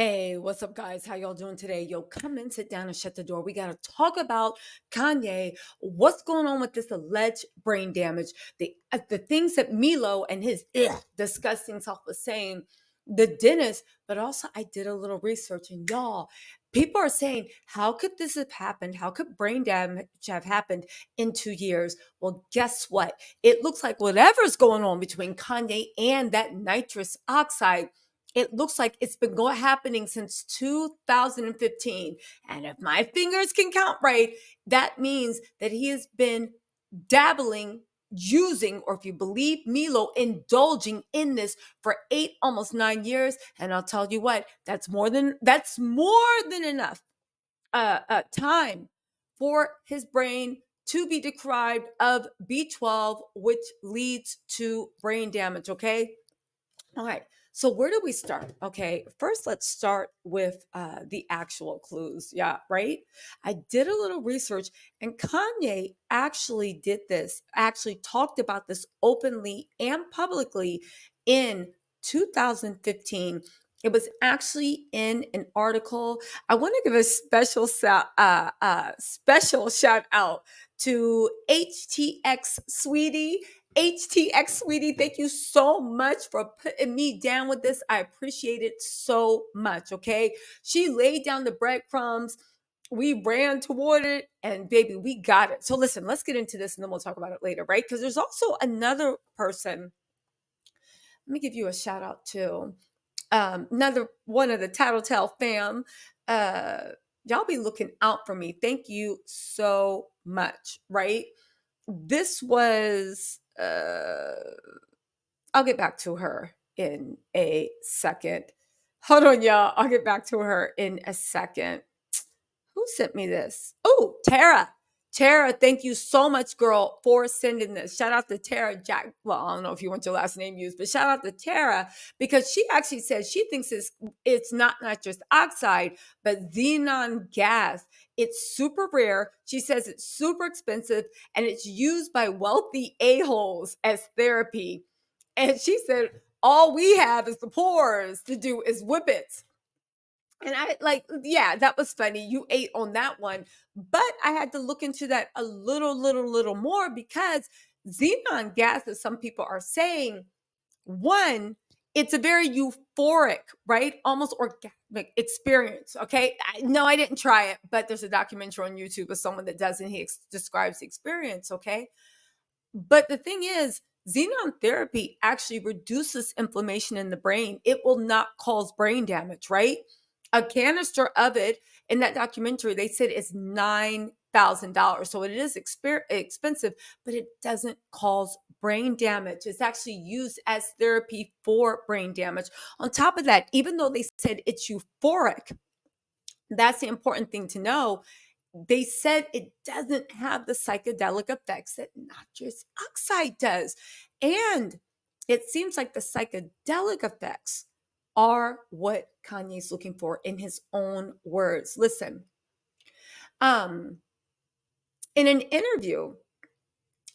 Hey, what's up, guys? How y'all doing today? Yo, come in, sit down, and shut the door. We got to talk about Kanye. What's going on with this alleged brain damage? The things that Milo and his disgusting self was saying, the dentist, but also I did a little research, and y'all, people are saying, how could this have happened? How could brain damage have happened in 2 years? Well, guess what? It looks like whatever's going on between Kanye and that nitrous oxide, it looks like it's been happening since 2015. And if my fingers can count right, that means that he has been dabbling, using, or if you believe Milo, indulging in this for 8, almost 9 years. And I'll tell you what, that's more than enough time for his brain to be deprived of B12, which leads to brain damage. Okay. All right. So where do we start? Okay. First, let's start with the actual clues. Yeah. Right. I did a little research, and Kanye actually did this, actually talked about this openly and publicly in 2015. It was actually in an article. I want to give a special shout out to HTX Sweetie. HTX Sweetie, thank you so much for putting me down with this. I appreciate it so much. Okay. She laid down the breadcrumbs. We ran toward it, and baby, we got it. So listen, let's get into this and then we'll talk about it later, right? Because there's also another person. Let me give you a shout out to another one of the Tattletale fam. Y'all be looking out for me. Thank you so much, right? This was I'll get back to her in a second. Hold on, y'all. I'll get back to her in a second. Who sent me this? Oh, Tara. Tara, thank you so much, girl, for sending this. Shout out to Tara Jack. Well, I don't know if you want your last name used, but shout out to Tara because she actually says she thinks it's not nitrous oxide, but xenon gas. It's super rare. She says it's super expensive and it's used by wealthy a-holes as therapy. And she said, all we have is the pores to do is whip it. And I like, yeah, that was funny. You ate on that one. But I had to look into that a little more because xenon gas, as some people are saying, one, it's a very euphoric, right? Almost orgasmic experience. Okay. No, I didn't try it, but there's a documentary on YouTube of someone that does, and he describes the experience. Okay. But the thing is, xenon therapy actually reduces inflammation in the brain. It will not cause brain damage, right? A canister of it in that documentary, they said it's $9,000. So it is expensive, but it doesn't cause brain damage. It's actually used as therapy for brain damage. On top of that, even though they said it's euphoric, that's the important thing to know. They said it doesn't have the psychedelic effects that nitrous oxide does. And it seems like the psychedelic effects are what Kanye's looking for in his own words. Listen, um, in an interview,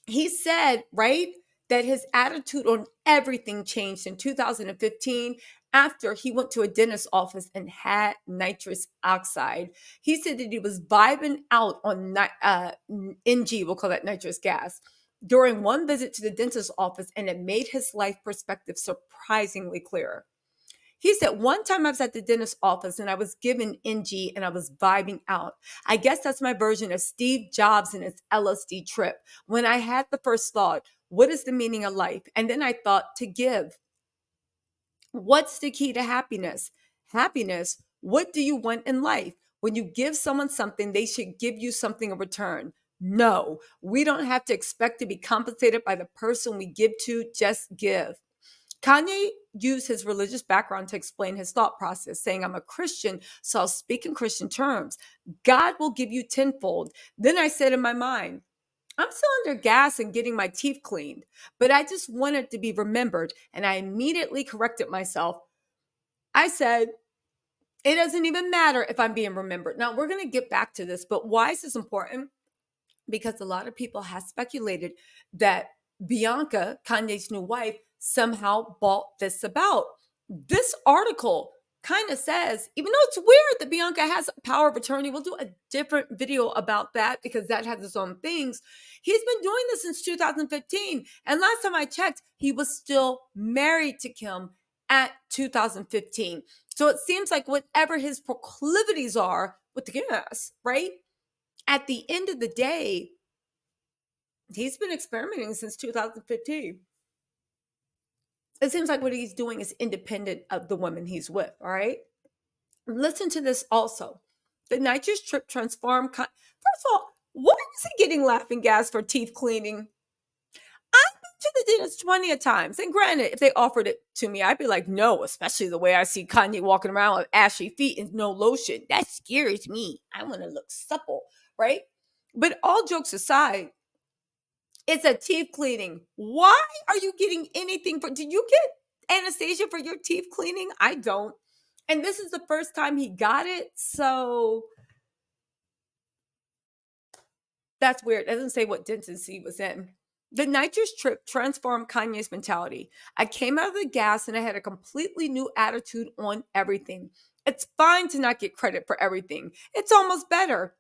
he said, right, that his attitude on everything changed in 2015 after he went to a dentist's office and had nitrous oxide. He said that he was vibing out on NG, we'll call that nitrous gas, during one visit to the dentist's office, and it made his life perspective surprisingly clearer. He said, one time I was at the dentist's office and I was given NG and I was vibing out. I guess that's my version of Steve Jobs and his LSD trip. When I had the first thought, what is the meaning of life? And then I thought, to give. What's the key to happiness? Happiness, what do you want in life? When you give someone something, they should give you something in return. No, we don't have to expect to be compensated by the person we give to, just give. Kanye used his religious background to explain his thought process, saying, I'm a Christian, so I'll speak in Christian terms. God will give you tenfold. Then I said in my mind, I'm still under gas and getting my teeth cleaned, but I just wanted to be remembered. And I immediately corrected myself. I said, it doesn't even matter if I'm being remembered. Now, we're going to get back to this, but why is this important? Because a lot of people have speculated that Bianca, Kanye's new wife, somehow bought this about. This article kind of says, even though it's weird that Bianca has power of attorney, we'll do a different video about that because that has its own things. He's been doing this since 2015. And last time I checked, he was still married to Kim at 2015. So it seems like whatever his proclivities are with the gas, right? At the end of the day, he's been experimenting since 2015. It seems like what he's doing is independent of the woman he's with, all right? Listen to this also. The nitrous trip transform. First of all, why is he getting laughing gas for teeth cleaning? I've been to the dentist 20 of times. And granted, if they offered it to me, I'd be like, no, especially the way I see Kanye walking around with ashy feet and no lotion. That scares me. I want to look supple, right? But all jokes aside, it's a teeth cleaning. Why are you getting anything for? Did you get anesthesia for your teeth cleaning? I don't. And this is the first time he got it. So that's weird. It doesn't say what dentist he was in. The nitrous trip transformed Kanye's mentality. I came out of the gas and I had a completely new attitude on everything. It's fine to not get credit for everything. It's almost better.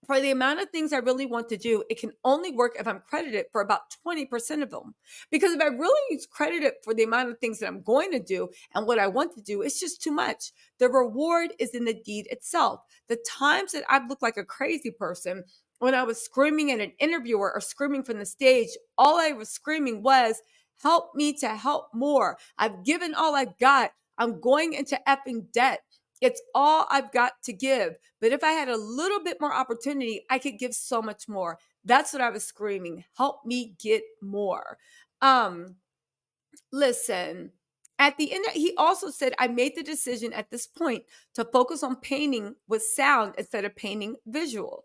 For the amount of things I really want to do, it can only work if I'm credited for about 20% of them. Because if I really use credited for the amount of things that I'm going to do and what I want to do, it's just too much. The reward is in the deed itself. The times that I've looked like a crazy person, when I was screaming at an interviewer or screaming from the stage, all I was screaming was, help me to help more. I've given all I've got. I'm going into effing debt. It's all I've got to give. But if I had a little bit more opportunity, I could give so much more. That's what I was screaming. Help me get more. Listen, at the end, he also said, I made the decision at this point to focus on painting with sound instead of painting visual.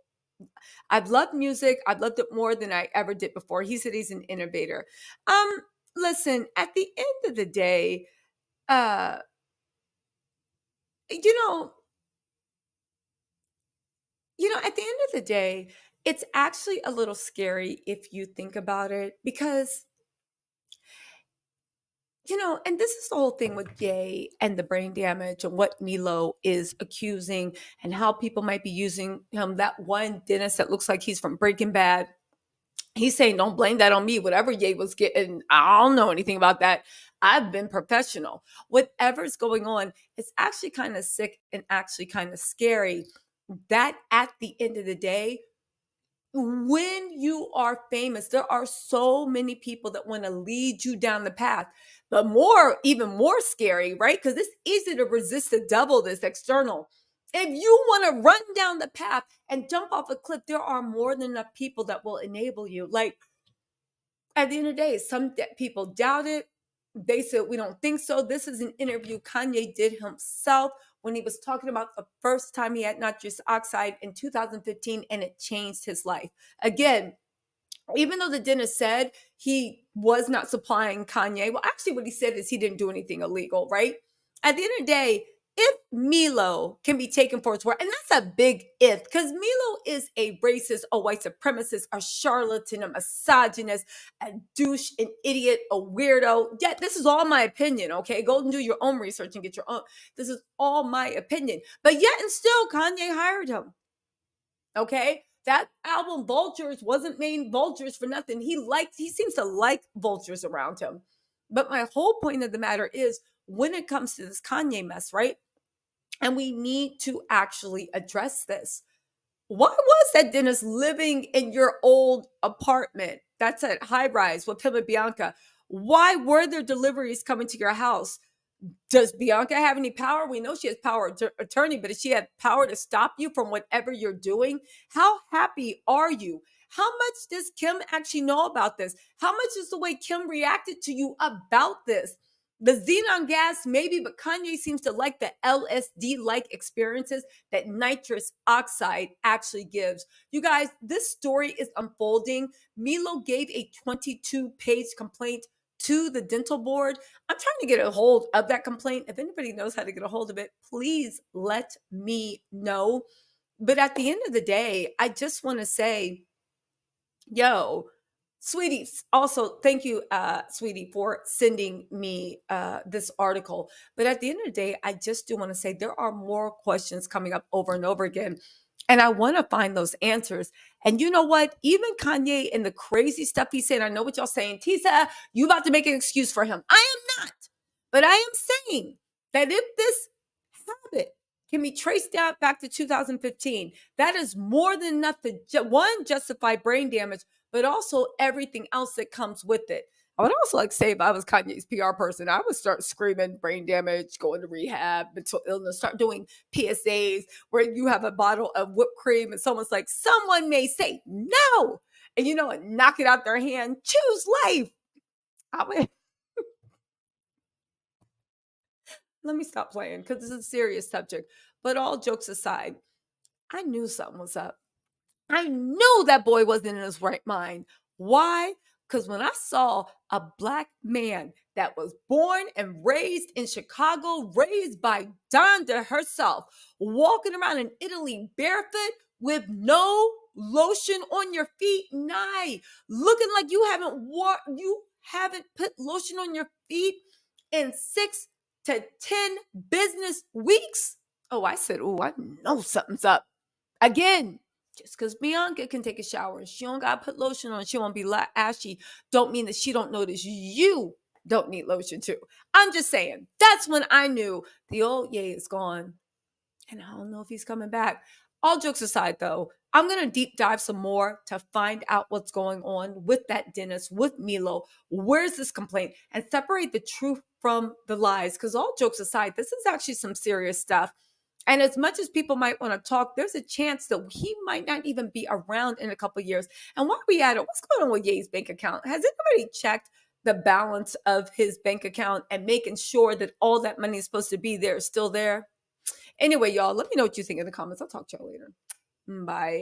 I've loved music. I've loved it more than I ever did before. He said he's an innovator. Listen, at the end of the day, uh, you know, at the end of the day, it's actually a little scary if you think about it because, and this is the whole thing with Ye and the brain damage and what Milo is accusing and how people might be using him. That one dentist that looks like he's from Breaking Bad. He's saying, don't blame that on me. Whatever Ye was getting, I don't know anything about that. I've been professional. Whatever's going on, it's actually kind of sick and actually kind of scary that at the end of the day, when you are famous, there are so many people that want to lead you down the path. But even more scary, right? Because it's easy to resist the devil that's external. If you want to run down the path and jump off a cliff, there are more than enough people that will enable you. Like, at the end of the day, some people doubt it. They said, we don't think so. This is an interview Kanye did himself when he was talking about the first time he had nitrous oxide in 2015, and it changed his life. Again, even though the dentist said he was not supplying Kanye, well, actually what he said is he didn't do anything illegal, right? At the end of the day, if Milo can be taken for its word, and that's a big if, because Milo is a racist, a white supremacist, a charlatan, a misogynist, a douche, an idiot, a weirdo. Yeah, this is all my opinion, okay? Go and do your own research and get your own. This is all my opinion. But yet and still, Kanye hired him, okay? That album Vultures wasn't named Vultures for nothing. He seems to like vultures around him. But my whole point of the matter is when it comes to this Kanye mess, right? And we need to actually address this. Why was that dentist living in your old apartment? That's at high rise with him and Bianca. Why were there deliveries coming to your house? Does Bianca have any power? We know she has power of attorney, but does she have power to stop you from whatever you're doing? How happy are you? How much does Kim actually know about this? How much is the way Kim reacted to you about this? The xenon gas, maybe, but Kanye seems to like the LSD-like experiences that nitrous oxide actually gives. You guys, this story is unfolding. Milo gave a 22-page complaint to the dental board. I'm trying to get a hold of that complaint. If anybody knows how to get a hold of it, please let me know. But at the end of the day, I just want to say, yo, Sweeties, also thank you, sweetie, for sending me this article. But at the end of the day, I just do want to say there are more questions coming up over and over again. And I want to find those answers. And you know what? Even Kanye and the crazy stuff he said, I know what y'all saying. Tisa, you about to make an excuse for him. I am not. But I am saying that if this habit can be traced down back to 2015, that is more than enough to, one, justify brain damage, but also everything else that comes with it. I would also like to say if I was Kanye's PR person, I would start screaming brain damage, going to rehab, mental illness, start doing PSAs where you have a bottle of whipped cream and someone's like, someone may say no. And you know what? Knock it out their hand. Choose life. I would, let me stop playing because it's a serious subject. But all jokes aside, I knew something was up. I knew that boy wasn't in his right mind. Why? Because when I saw a black man that was born and raised in Chicago, raised by Donda herself, walking around in Italy barefoot with no lotion on your feet, nah, looking like you haven't put lotion on your feet in 6 to 10 business weeks. Oh, I said, oh, I know something's up. Again, just because Bianca can take a shower and she don't got to put lotion on, she won't be ashy, don't mean that she don't notice you don't need lotion too. I'm just saying, that's when I knew the old Ye is gone. And I don't know if he's coming back. All jokes aside, though, I'm going to deep dive some more to find out what's going on with that dentist, with Milo. Where's this complaint? And separate the truth from the lies. Because all jokes aside, this is actually some serious stuff. And as much as people might want to talk, there's a chance that he might not even be around in a couple of years. And while we at it, what's going on with Ye's bank account? Has anybody checked the balance of his bank account and making sure that all that money is supposed to be there is still there? Anyway, y'all, let me know what you think in the comments. I'll talk to y'all later. Bye.